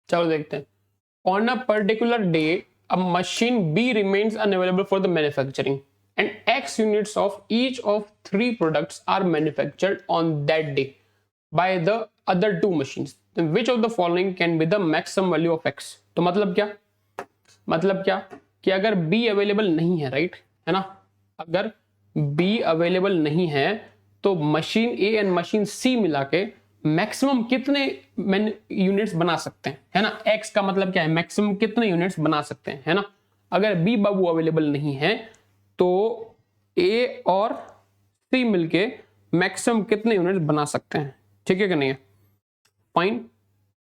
चलो देखते हैं। On a particular day, a machine B remains unavailable for the manufacturing, and X units of each of 3 products are manufactured on that day by the other 2 machines. Then which of the following can be the maximum value of X? तो मतलब क्या, मतलब क्या कि अगर B available नहीं है, right, है ना, अगर B अवेलेबल नहीं है तो machine A and machine C मिला के मैक्सिमम कितने यूनिट्स बना सकते हैं, है ना। X का मतलब क्या है, मैक्सिमम कितने यूनिट्स बना सकते हैं, है ना। अगर B बाबू अवेलेबल नहीं है तो A और C मिलके मैक्सिमम कितने यूनिट्स बना सकते हैं, ठीक है कि नहीं है। फाइन,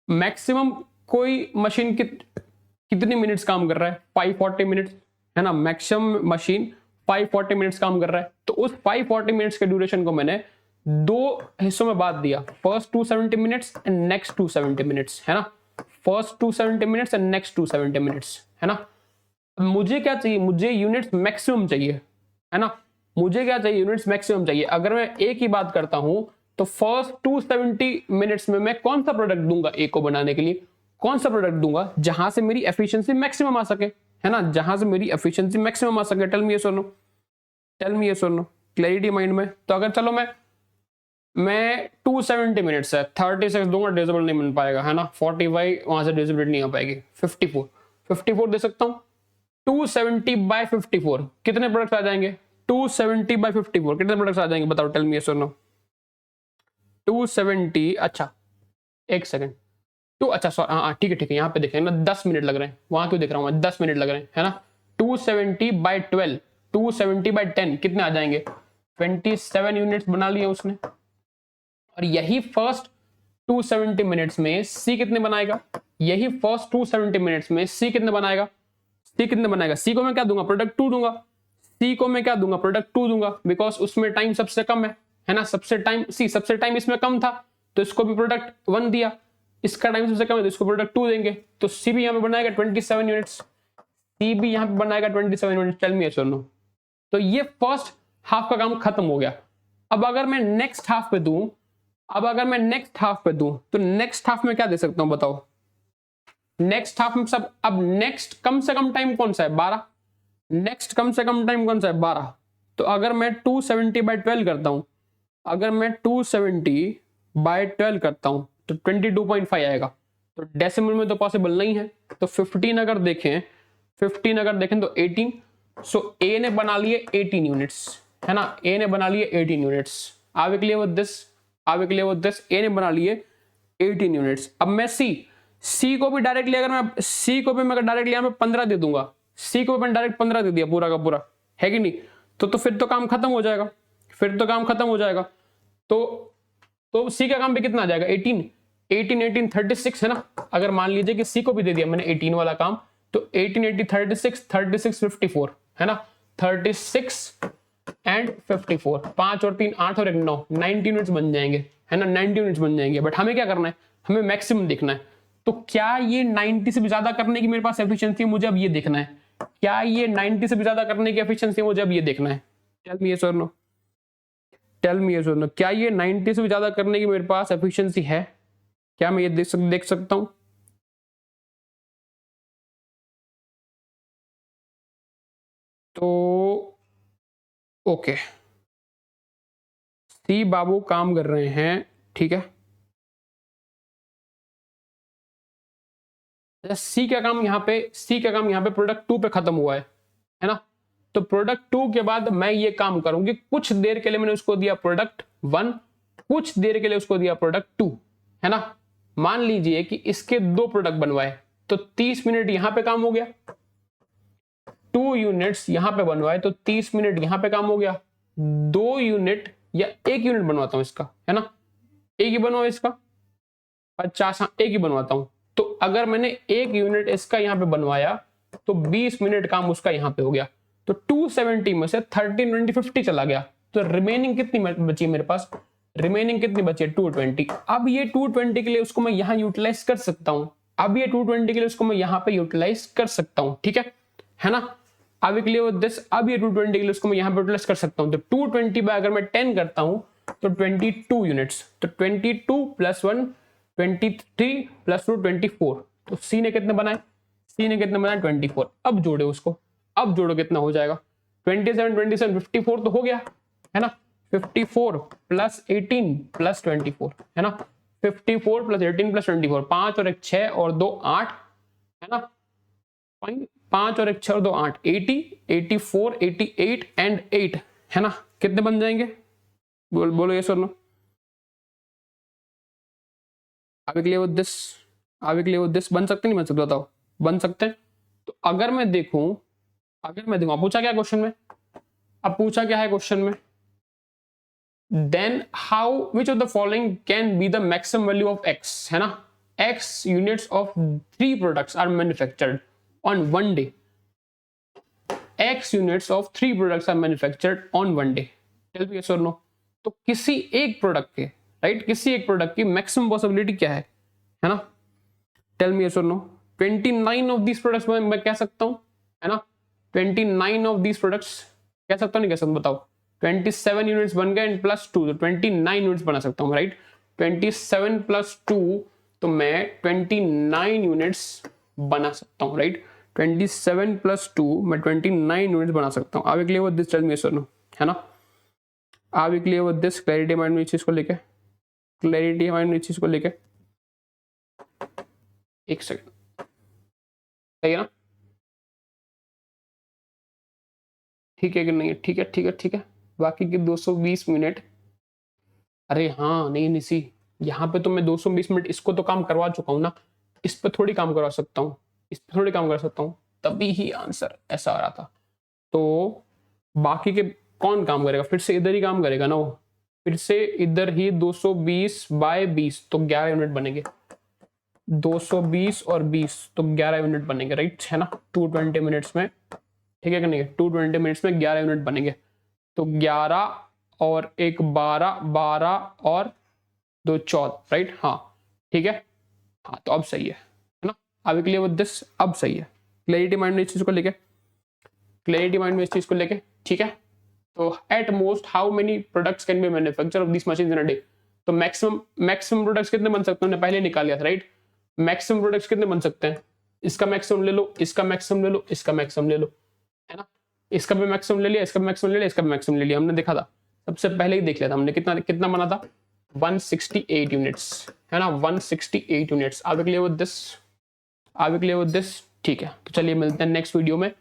मैक्सिमम कोई मशीन कितनी मिनट्स काम कर रहा है, 540 मिनट्स, है ना। मैक्सिमम मशीन 540 मिनट्स काम कर रहा है, तो उस 540 मिनट्स के ड्यूरेशन को मैंने 2 हिस्सों में बांट दिया, first 270 minutes and next 270 minutes, है ना। First 270 minutes and next 270 minutes, है ना। मुझे क्या चाहिए, मुझे यूनिट्स मैक्सिमम चाहिए, है ना। मुझे क्या चाहिए, यूनिट्स मैक्सिमम चाहिए। अगर मैं ए की बात करता हूं तो फर्स्ट 270 मिनट्स में मैं कौन सा प्रोडक्ट दूंगा ए को बनाने के लिए, कौन सा प्रोडक्ट दूंगा जहां से मेरी एफिशिएंसी मैक्सिमम आ सके, है ना, जहां से मेरी एफिशिएंसी मैक्सिमम आ सके। टेल मी यस और नो, टेल मी यस और नो, क्लैरिटी माइंड में। तो अगर चलो मैं 270 मिनट्स है 36 दूंगा, डिसेबल नहीं मिल पाएगा, है ना। 45 वहां से डिसेबिलिटी नहीं आ पाएगी, 54 दे सकता हूं। 270 बाय 54 कितने प्रोडक्ट्स आ जाएंगे, 270 बाय 54 कितने प्रोडक्ट्स आ जाएंगे, बताओ, टेल मी यस और नो। 270, अच्छा एक सेकंड, तो अच्छा हाँ ठीक है ठीक है, यहाँ पे देखेंगे ना 10 मिनट लग रहे हैं, वहां क्यों देख रहा हूँ मैं, 10 मिनट लग रहे हैं, है ना। 270 बाय 12, 270 बाय 10 कितने आ जाएंगे, 27 यूनिट्स बना लिए उसने। और यही फर्स्ट 270 मिनट्स में सी कितने बनाएगा, यही फर्स्ट 270 मिनट्स में सी कितने बनाएगा, सी कितने बनाएगा, सी को मैं क्या दूंगा, प्रोडक्ट 2 दूंगा, सी को मैं क्या दूंगा, प्रोडक्ट 2 दूंगा, बिकॉज उसमें टाइम सबसे कम है ना, सबसे टाइम इसमें कम था तो इसको भी प्रोडक्ट 1 दिया, इसका टाइम सबसे कम है तो इसको प्रोडक्ट 2 देंगे, तो सी भी यहाँ पे बनाएगा 27 यूनिट्स, सी भी यहाँ पे बनाएगा 27 यूनिट्स। टेल मी यस और नो। तो ये फर्स्ट हाफ का काम खत्म हो गया। अब अगर मैं नेक्स्ट हाफ पे दूं, तो नेक्स्ट हाफ में क्या दे सकता हूं बताओ, नेक्स्ट हाफ में सब, अब नेक्स्ट कम से कम टाइम कौन सा है, 12, नेक्स्ट कम से कम टाइम कौन सा है, 12। तो अगर मैं 270 बाय 12 करता हूं, अगर मैं 270 बाय 12 करता हूं तो 22.5 आएगा, तो डेसिमल में तो पॉसिबल नहीं है, तो 15 अगर देखें, 15 अगर देखें तो 18, सो ए ने बना लिए 18 यूनिट्स, है ना, ए ने बना लिए 18 units. Are we clear with this, are we clear with this, ए ने बना लिए 18 यूनिट्स। अब मैं सी को भी डायरेक्टली, अगर मैं सी को भी मैं डायरेक्टली यहाँ पे 15 दे दूंगा, सी को मैंने डायरेक्ट 15 दे दिया पूरा का पूरा, है कि नहीं, तो फिर तो काम खत्म हो जाएगा, फिर तो काम खत्म हो जाएगा। तो सी का काम भी कितना आ जाएगा, 18 36, है ना। अगर मान लीजिए कि सी को भी दे दिया मैंने 18 वाला काम, तो 18 80 36 54, है ना, 36 एंड 54, 5 और 3 8 और 1 9, 90 यूनिट्स बन जाएंगे, है ना, 90 यूनिट्स बन जाएंगे। बट हमें क्या करना है, हमें मैक्सिमम देखना है। तो क्या ये 90 से भी ज्यादा करने की मेरे पास एफिशिएंसी है, मुझे अब ये देखना है, क्या ये 90 से भी ज्यादा करने की एफिशिएंसी है, मुझे अब ये देखना है। टेल मी यस और नो, टेल मी यस और नो, क्या ये 90 से भी ज्यादा करने की मेरे पास एफिशिएंसी है, क्या मैं ये देख सकता हूं। तो ओके, सी बाबू काम कर रहे हैं, ठीक है, सी का काम यहाँ पे प्रोडक्ट 2 पे खत्म हुआ है ना। तो प्रोडक्ट 2 के बाद मैं ये काम करूंगी, कुछ देर के लिए मैंने उसको दिया प्रोडक्ट 1, कुछ देर के लिए उसको दिया प्रोडक्ट 2, है ना। मान लीजिए कि इसके 2 प्रोडक्ट बनवाए, तो 30 मिनट यहां पे काम हो गया, 2 यूनिट्स यहां पे बनवाए तो 30 मिनट यहां पे काम हो गया। 2 यूनिट या 1 यूनिट बनवाता हूं इसका, है ना, एक ही बनवाओ इसका 50, हाँ एक ही बनवाता हूं। तो अगर मैंने 1 यूनिट इसका यहां पे बनवाया तो 20 मिनट काम उसका यहां पे हो गया। तो 270 में से 30 20 50 चला गया, तो रिमेनिंग कितनी बची मेरे पास, रिमेनिंग कितनी बची है 220। अब ये 220 के लिए उसको मैं यहां यूटिलाइज कर सकता हूं, अब ये 220 के लिए उसको मैं यहां पे यूटिलाइज कर सकता हूं, ठीक है ना। अब क्लियर विद दिस, अब ये 220 के लिए उसको मैं यहां पे यूटिलाइज कर सकता हूं। तो 220 बाय अगर मैं 10 करता हूं तो 22 यूनिट्स, तो 22 प्लस 1 23 प्लस 2 24। तो सी ने कितने बनाए, सी ने कितने बनाए 24। अब जोड़े उसको, अब जोड़ो कितना हो जाएगा 27 27 54 तो हो गया, है ना। 54 प्लस 18 प्लस 24, है ना। 54 प्लस 18 प्लस 24, 5 और 1 6 और 2 8, है ना। 5 और 1 6 और 2 8, 80 84 88 एंड 8, है ना। कितने बन जाएंगे, बोलो ये सुनो। आगे क्लियर विद दिस, आगे क्लियर विद दिस, बन सकते नहीं बन सकते बताओ, बन सकते हैं। तो अगर मैं देखूं पूछा क्या क्वेश्चन में, अब पूछा क्या है क्वेश्चन में, then how which of the following can be the maximum value of X, है ना। X units of 3 products are manufactured on one day, X units of 3 products are manufactured on one day, tell me yes और no. तो किसी एक product के, right, किसी एक product की मैक्सिमम पॉसिबिलिटी क्या है ना, टेल मी यस और नो। 29 ऑफ दिस प्रोडक्ट्स मैं कह सकता हूं, है ना। 29 ऑफ दिस प्रोडक्ट्स कह सकता हूं, नहीं कह सकता बताओ। 27 यूनिट्स बन गए प्लस 2, तो 29 यूनिट्स बना सकता हूं, राइट। 27 प्लस 2, तो मैं 29 यूनिट्स बना सकता हूं, राइट। 27 प्लस 2 मैं 29 यूनिट्स बना सकता हूं। Are we clear with this, tell me yes और नो, है ना। Are we clear with this, clarity mind में इस चीज को लेके, क्लैरिटी माइंड में इस चीज को लेके, एक सेकंड, सही है ना, ठीक है कि नहीं है, ठीक है ठीक है ठीक है। बाकी के 220 मिनट, अरे हाँ नहीं निसी, यहाँ पे तो मैं 220 मिनट इसको तो काम करवा चुका हूँ ना, इस पे थोड़ी काम करवा सकता हूँ, इस पे थोड़ी काम कर सकता हूँ, तभी ही आंसर ऐसा आ रहा था। तो बाकी के कौन काम करेगा, फिर से इधर ही काम करेगा ना वो, फिर से इधर ही 220 बाय 20 तो 11 यूनिट बनेंगे, 220 और 20 तो 11 यूनिट बनेंगे, राइट, है ना। 220 मिनट्स में, ठीक है कि नहीं, 220 मिनट्स में 11 यूनिट बनेंगे। तो 11 और 1 12, 12 और 2 14, राइट, हाँ ठीक है, हाँ तो अब सही है ना। अब क्लियर विद दिस, अब सही है, क्लैरिटी माइंड में इस चीज को लेके, क्लैरिटी माइंड में इस चीज को लेके, ठीक है। तो at most how many products can be manufacture of this machine in a day. तो मैक्सिमम प्रोडक्ट्स कितने बन सकते हैं, हमने पहले निकाल लिया था, राइट। मैक्सिमम प्रोडक्ट्स कितने बन सकते हैं, इसका मैक्सिमम ले लो, इसका मैक्सिमम ले लो, इसका मैक्सिमम ले लो, है ना। इसका भी मैक्सिमम ले लिया, इसका भी मैक्सिमम ले लिया, इसका भी मैक्सिमम ले लिया, हमने देखा था सबसे पहले ही देख लिया था हमने, कितना कितना बना था 168 यूनिट्स, है ना, 168 units. Are we clear with this, are we clear with this, ठीक है। तो चलिए मिलते हैं नेक्स्ट वीडियो में,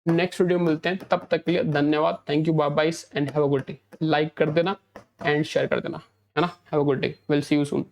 नेक्स्ट वीडियो में मिलते हैं, तब तक के लिए धन्यवाद, thank you, bye bye and have a good day. Like कर देना एंड शेयर कर देना, है ना। Have a good day, will see you soon.